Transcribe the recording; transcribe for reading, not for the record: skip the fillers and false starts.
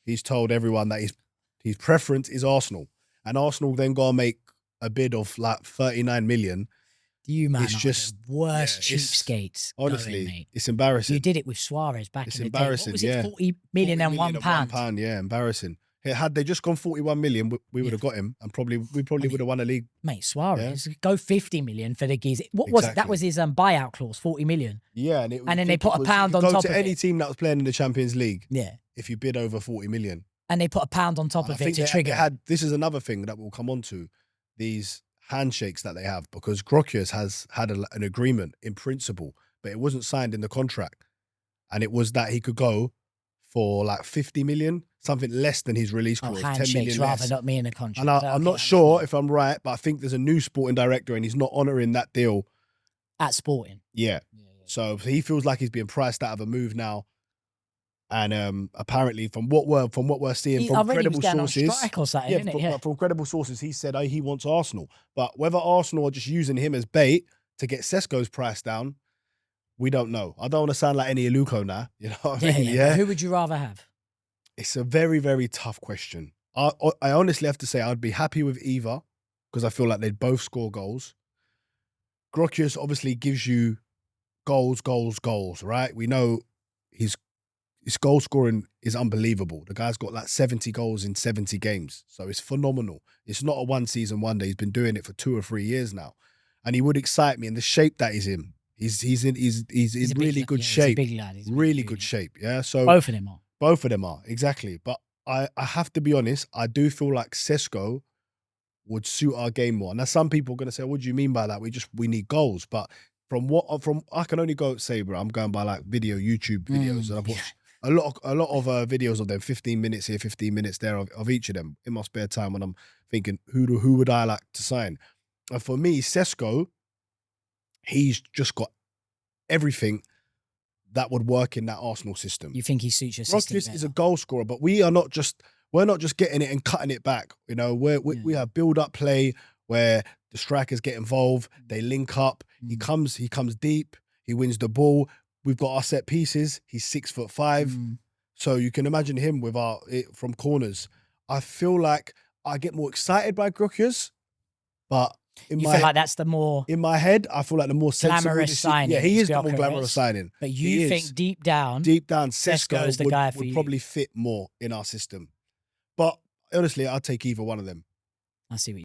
he's told everyone that his preference is Arsenal, and Arsenal then go and make a bid of like 39 million. You man It's are just the worst cheapskates. Honestly, mate. it's embarrassing. You did it with Suarez back in the day. What was it? 40 million and £1. Yeah, embarrassing. Had they just gone 41 million, we would have got him, and we probably would have won a league. Mate, Suarez, go 50 million for the geezer. What was it? That was his buyout clause, 40 million. Yeah, and then they put a pound on top of it. Go to any team that was playing in the Champions League. Yeah. If you bid over 40 million. And they put a pound on top of it to trigger. This is another thing that we'll come on to, these handshakes that they have, because Gykores has had an agreement in principle, but it wasn't signed in the contract. And it was that he could go for like 50 million, something less than his release clause, 10 million rather less. Not me in a contract. And I'm not sure if I'm right, but I think there's a new sporting director and he's not honouring that deal. At Sporting? Yeah. So he feels like he's being priced out of a move now. And apparently, from what we're seeing from credible sources, from credible sources, he said he wants Arsenal. But whether Arsenal are just using him as bait to get Sesko's price down, we don't know. I don't want to sound like any Iluko now. You know what I mean? Yeah. Who would you rather have? It's a very, very tough question. I honestly have to say I'd be happy with either, because I feel like they'd both score goals. Gykores obviously gives you goals, right? We know his goal scoring is unbelievable. The guy's got like 70 goals in 70 games. So it's phenomenal. It's not a one season wonder. He's been doing it for 2 or 3 years now. And he would excite me in the shape that he's in. He's in really good shape. He's a big lad. Really good shape. Yeah. So both of them are. Both of them are, exactly. But I have to be honest, I do feel like Sesko would suit our game more. Now some people are gonna say, what do you mean by that? We need goals. But from I can only go say, bro, I'm going by like YouTube videos, and I've watched a lot of videos of them, 15 minutes here, 15 minutes there of each of them in my spare time when I'm thinking, who would I like to sign? And for me, Sesko, he's just got everything that would work in that Arsenal system. You think he suits your system? Gykores is a goal scorer, but we're not just getting it and cutting it back. You know, we have build-up play where the strikers get involved, they link up, he comes deep, he wins the ball. We've got our set pieces. He's 6'5", so you can imagine him with from corners. I feel like I get more excited by Gykores, but in my head, I feel like the more glamorous signing. Yeah, he is the more glamorous signing. But you think deep down, Sesko is the guy for you. Would probably fit more in our system. But honestly, I'd take either one of them. I see what you